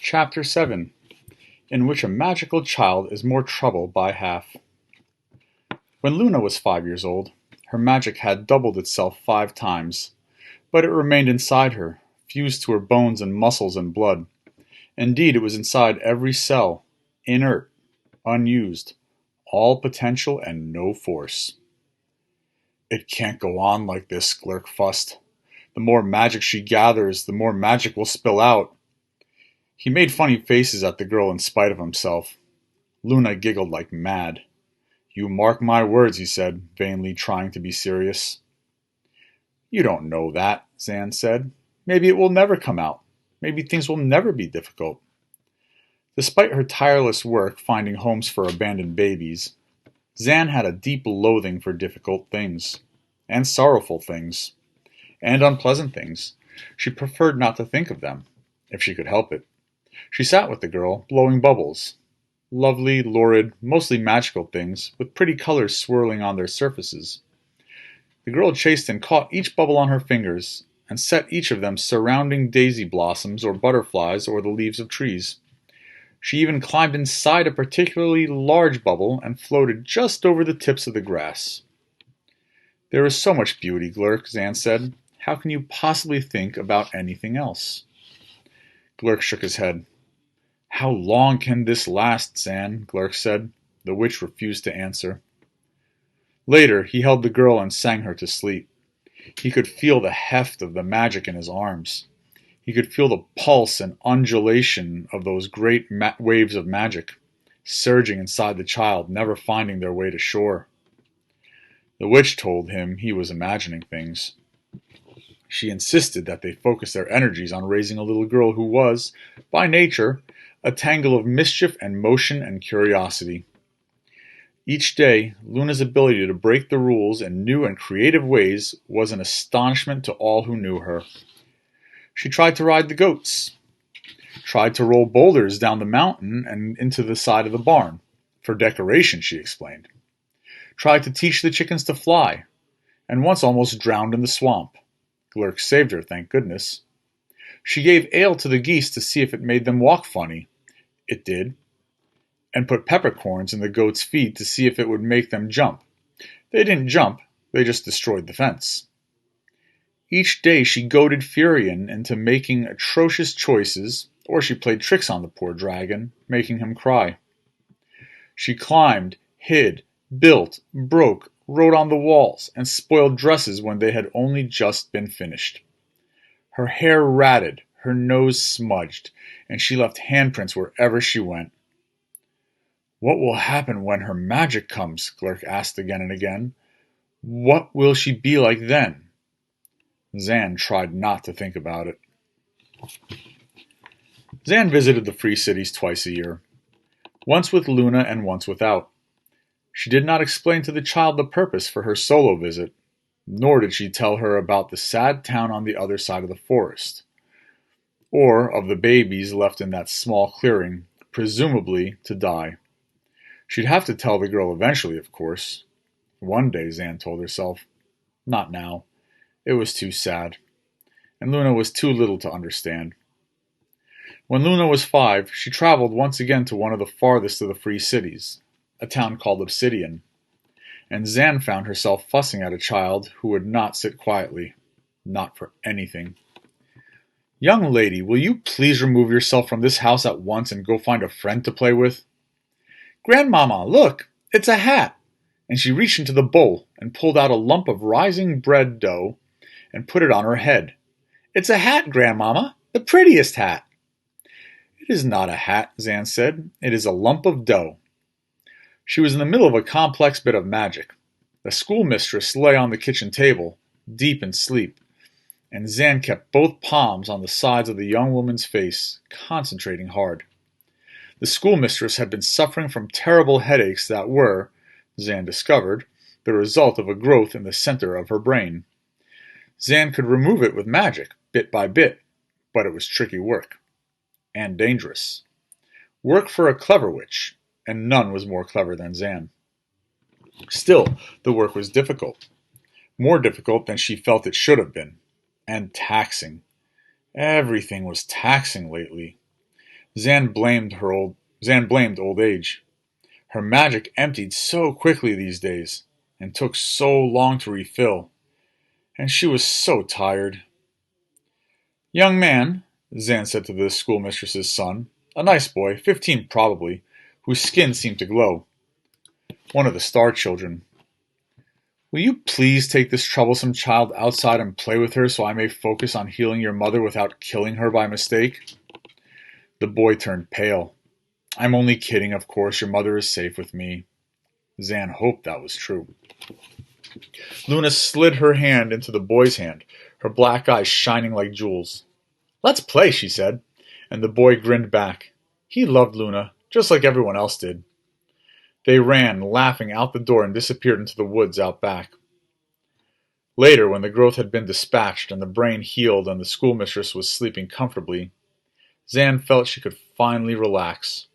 Chapter 7, in which a magical child is more trouble by half. When Luna was 5 years old, her magic had doubled itself 5 times, but it remained inside her, fused to her bones and muscles and blood. Indeed, it was inside every cell, inert, unused, all potential and no force. It can't go on like this, Glurk fussed. The more magic she gathers, the more magic will spill out. He made funny faces at the girl in spite of himself. Luna giggled like mad. You mark my words, he said, vainly trying to be serious. You don't know that, Zan said. Maybe it will never come out. Maybe things will never be difficult. Despite her tireless work finding homes for abandoned babies, Zan had a deep loathing for difficult things, and sorrowful things, and unpleasant things. She preferred not to think of them, if she could help it. She sat with the girl, blowing bubbles. Lovely, lurid, mostly magical things, with pretty colors swirling on their surfaces. The girl chased and caught each bubble on her fingers, and set each of them surrounding daisy blossoms or butterflies or the leaves of trees. She even climbed inside a particularly large bubble and floated just over the tips of the grass. There is so much beauty, Glurk, Zan said. How can you possibly think about anything else? Glurk shook his head. How long can this last, Zan? Glurk said. The witch refused to answer. Later, he held the girl and sang her to sleep. He could feel the heft of the magic in his arms. He could feel the pulse and undulation of those great waves of magic, surging inside the child, never finding their way to shore. The witch told him he was imagining things. She insisted that they focus their energies on raising a little girl who was, by nature, a tangle of mischief and motion and curiosity. Each day, Luna's ability to break the rules in new and creative ways was an astonishment to all who knew her. She tried to ride the goats, tried to roll boulders down the mountain and into the side of the barn, for decoration, she explained. Tried to teach the chickens to fly, and once almost drowned in the swamp. Glurk saved her, thank goodness. She gave ale to the geese to see if it made them walk funny. It did. And put peppercorns in the goats' feet to see if it would make them jump. They didn't jump, they just destroyed the fence. Each day she goaded Furion into making atrocious choices, or she played tricks on the poor dragon, making him cry. She climbed, hid, built, broke, wrote on the walls, and spoiled dresses when they had only just been finished. Her hair ratted, her nose smudged, and she left handprints wherever she went. What will happen when her magic comes? Glurk asked again and again. What will she be like then? Zan tried not to think about it. Zan visited the Free Cities twice a year, once with Luna and once without. She did not explain to the child the purpose for her solo visit, nor did she tell her about the sad town on the other side of the forest, or of the babies left in that small clearing, presumably to die. She'd have to tell the girl eventually, of course. One day, Zan told herself. Not now. It was too sad. And Luna was too little to understand. When Luna was 5, she traveled once again to one of the farthest of the Free Cities, a town called Obsidian. And Zan found herself fussing at a child who would not sit quietly. Not for anything. Young lady, will you please remove yourself from this house at once and go find a friend to play with? Grandmama, look, it's a hat. And she reached into the bowl and pulled out a lump of rising bread dough and put it on her head. It's a hat, Grandmama, the prettiest hat. It is not a hat, Zan said. It is a lump of dough. She was in the middle of a complex bit of magic. The schoolmistress lay on the kitchen table, deep in sleep, and Zan kept both palms on the sides of the young woman's face, concentrating hard. The schoolmistress had been suffering from terrible headaches that were, Zan discovered, the result of a growth in the center of her brain. Zan could remove it with magic, bit by bit, but it was tricky work. And dangerous. Work for a clever witch, and none was more clever than Zan. Still, the work was difficult. More difficult than she felt it should have been. And taxing. Everything was taxing lately. Zan blamed old age. Her magic emptied so quickly these days, and took so long to refill, and she was so tired. Young man, Zan said to the schoolmistress's son, a nice boy, 15 probably, whose skin seemed to glow, one of the star children. Will you please take this troublesome child outside and play with her so I may focus on healing your mother without killing her by mistake? The boy turned pale. I'm only kidding, of course. Your mother is safe with me. Zan hoped that was true. Luna slid her hand into the boy's hand, her black eyes shining like jewels. Let's play, she said, and the boy grinned back. He loved Luna, just like everyone else did. They ran, laughing, out the door and disappeared into the woods out back. Later, when the growth had been dispatched and the brain healed and the schoolmistress was sleeping comfortably, Zan felt she could finally relax.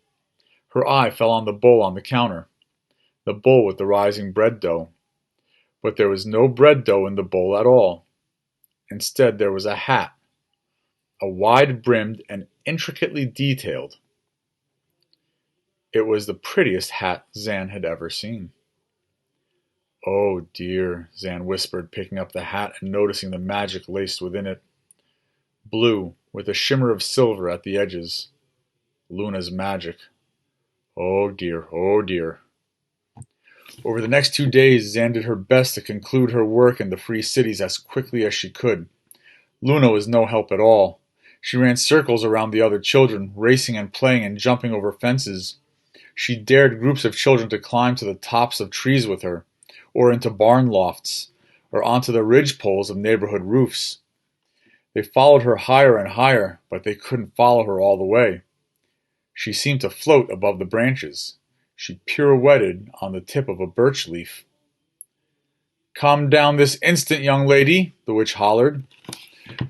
Her eye fell on the bowl on the counter, the bowl with the rising bread dough. But there was no bread dough in the bowl at all. Instead, there was a hat, a wide-brimmed and intricately detailed. It was the prettiest hat Zan had ever seen. Oh dear, Zan whispered, picking up the hat and noticing the magic laced within it. Blue, with a shimmer of silver at the edges. Luna's magic. Oh dear, oh dear. Over the next 2 days, Zan did her best to conclude her work in the free cities as quickly as she could. Luna was no help at all. She ran circles around the other children, racing and playing and jumping over fences. She dared groups of children to climb to the tops of trees with her, or into barn lofts, or onto the ridge poles of neighborhood roofs. They followed her higher and higher, but they couldn't follow her all the way. She seemed to float above the branches. She pirouetted on the tip of a birch leaf. Come down this instant, young lady, the witch hollered.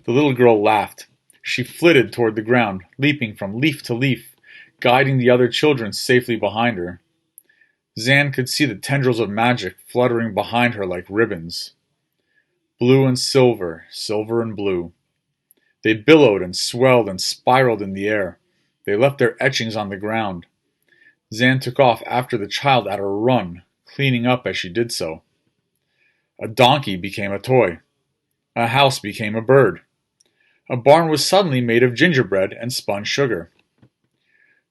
The little girl laughed. She flitted toward the ground, leaping from leaf to leaf, guiding the other children safely behind her. Zan could see the tendrils of magic fluttering behind her like ribbons. Blue and silver, silver and blue. They billowed and swelled and spiraled in the air. They left their etchings on the ground. Zan took off after the child at a run, cleaning up as she did so. A donkey became a toy. A house became a bird. A barn was suddenly made of gingerbread and spun sugar.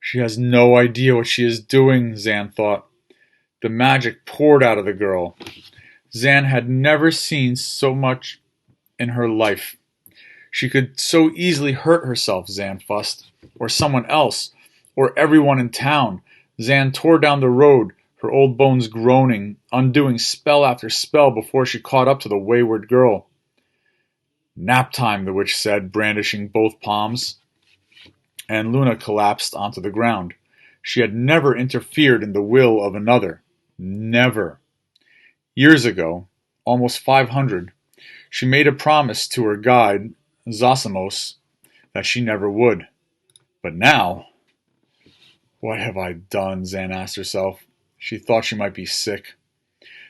She has no idea what she is doing, Zan thought. The magic poured out of the girl. Zan had never seen so much in her life. She could so easily hurt herself, Zan fussed, or someone else, or everyone in town. Zan tore down the road, her old bones groaning, undoing spell after spell before she caught up to the wayward girl. Nap time, the witch said, brandishing both palms. And Luna collapsed onto the ground. She had never interfered in the will of another. Never. Years ago, almost 500, she made a promise to her guide, Zosimos, that she never would. But now, what have I done? Zan asked herself. She thought she might be sick.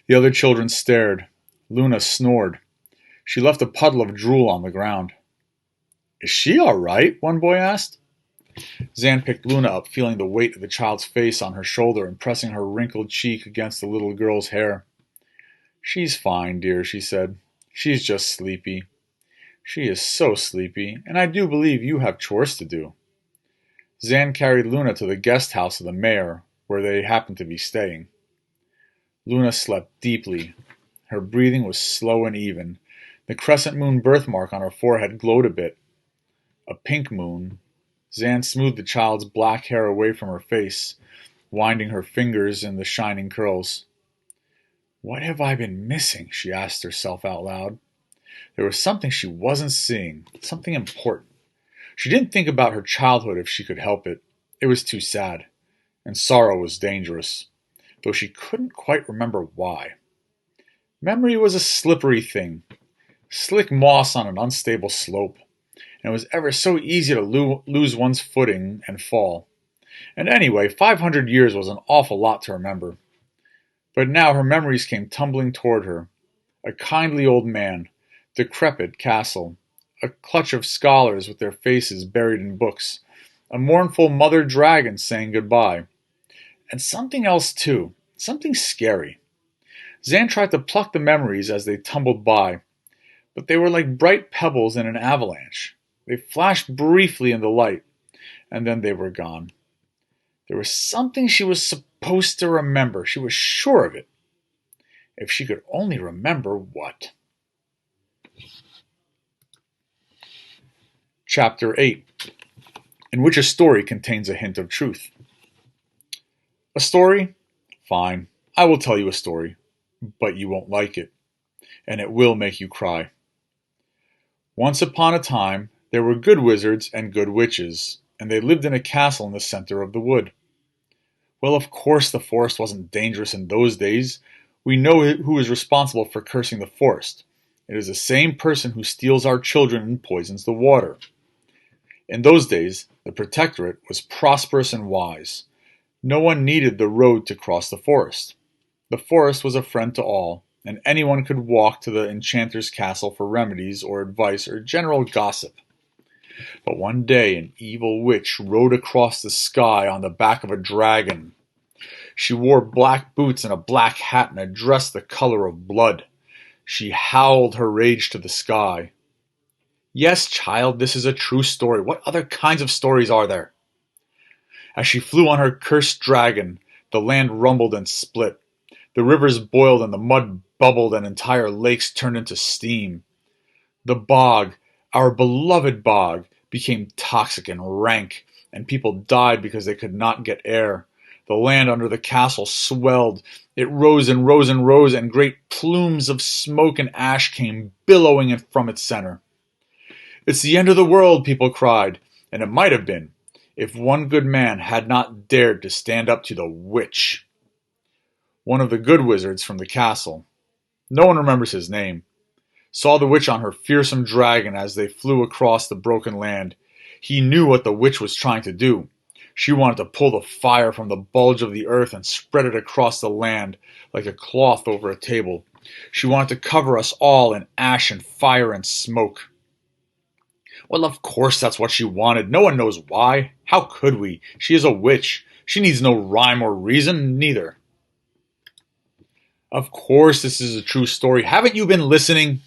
The other children stared. Luna snored. She left a puddle of drool on the ground. Is she all right? One boy asked. Zan picked Luna up, feeling the weight of the child's face on her shoulder and pressing her wrinkled cheek against the little girl's hair. She's fine, dear, she said. She's just sleepy. She is so sleepy, and I do believe you have chores to do. Zan carried Luna to the guest house of the mayor, where they happened to be staying. Luna slept deeply. Her breathing was slow and even. The crescent moon birthmark on her forehead glowed a bit. A pink moon. Zan smoothed the child's black hair away from her face, winding her fingers in the shining curls. What have I been missing? She asked herself out loud. There was something she wasn't seeing, something important. She didn't think about her childhood if she could help it. It was too sad, and sorrow was dangerous, though she couldn't quite remember why. Memory was a slippery thing, slick moss on an unstable slope, and it was ever so easy to lose one's footing and fall. And anyway, 500 years was an awful lot to remember. But now her memories came tumbling toward her. A kindly old man, decrepit castle, a clutch of scholars with their faces buried in books, A mournful mother dragon saying goodbye. And something else too, something scary. Zan tried to pluck the memories as they tumbled by, but they were like bright pebbles in an avalanche. They flashed briefly in the light, and then they were gone. There was something she was supposed to remember. She was sure of it. If she could only remember what. Chapter 8, in which a story contains a hint of truth. A story? Fine, I will tell you a story, but you won't like it, and it will make you cry. Once upon a time, there were good wizards and good witches, and they lived in a castle in the center of the wood. Well, of course the forest wasn't dangerous in those days. We know who is responsible for cursing the forest. It is the same person who steals our children and poisons the water. In those days, the protectorate was prosperous and wise. No one needed the road to cross the forest. The forest was a friend to all, and anyone could walk to the enchanter's castle for remedies or advice or general gossip. But one day an evil witch rode across the sky on the back of a dragon. She wore black boots and a black hat and a dress the color of blood. She howled her rage to the sky. Yes, child, this is a true story. What other kinds of stories are there? As she flew on her cursed dragon, the land rumbled and split. The rivers boiled and the mud bubbled and entire lakes turned into steam. The bog, our beloved bog, became toxic and rank, and people died because they could not get air. The land under the castle swelled. It rose and rose and rose, and great plumes of smoke and ash came billowing from its center. It's the end of the world, people cried, and it might have been, if one good man had not dared to stand up to the witch. One of the good wizards from the castle, no one remembers his name, saw the witch on her fearsome dragon as they flew across the broken land. He knew what the witch was trying to do. She wanted to pull the fire from the bulge of the earth and spread it across the land like a cloth over a table. She wanted to cover us all in ash and fire and smoke. Well, of course that's what she wanted. No one knows why. How could we? She is a witch. She needs no rhyme or reason, neither. Of course this is a true story. Haven't you been listening?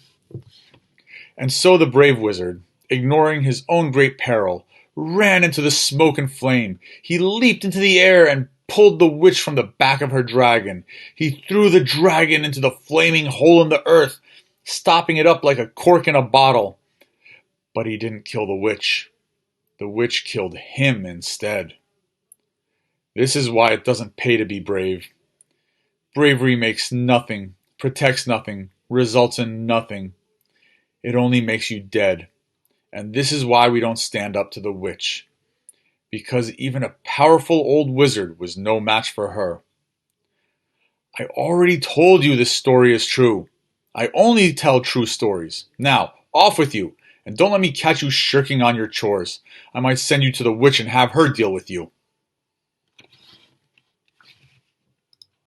And so the brave wizard, ignoring his own great peril, ran into the smoke and flame. He leaped into the air and pulled the witch from the back of her dragon. He threw the dragon into the flaming hole in the earth, stopping it up like a cork in a bottle. But he didn't kill the witch. The witch killed him instead. This is why it doesn't pay to be brave. Bravery makes nothing, protects nothing, results in nothing. It only makes you dead. And this is why we don't stand up to the witch. Because even a powerful old wizard was no match for her. I already told you this story is true. I only tell true stories. Now, off with you. And don't let me catch you shirking on your chores. I might send you to the witch and have her deal with you.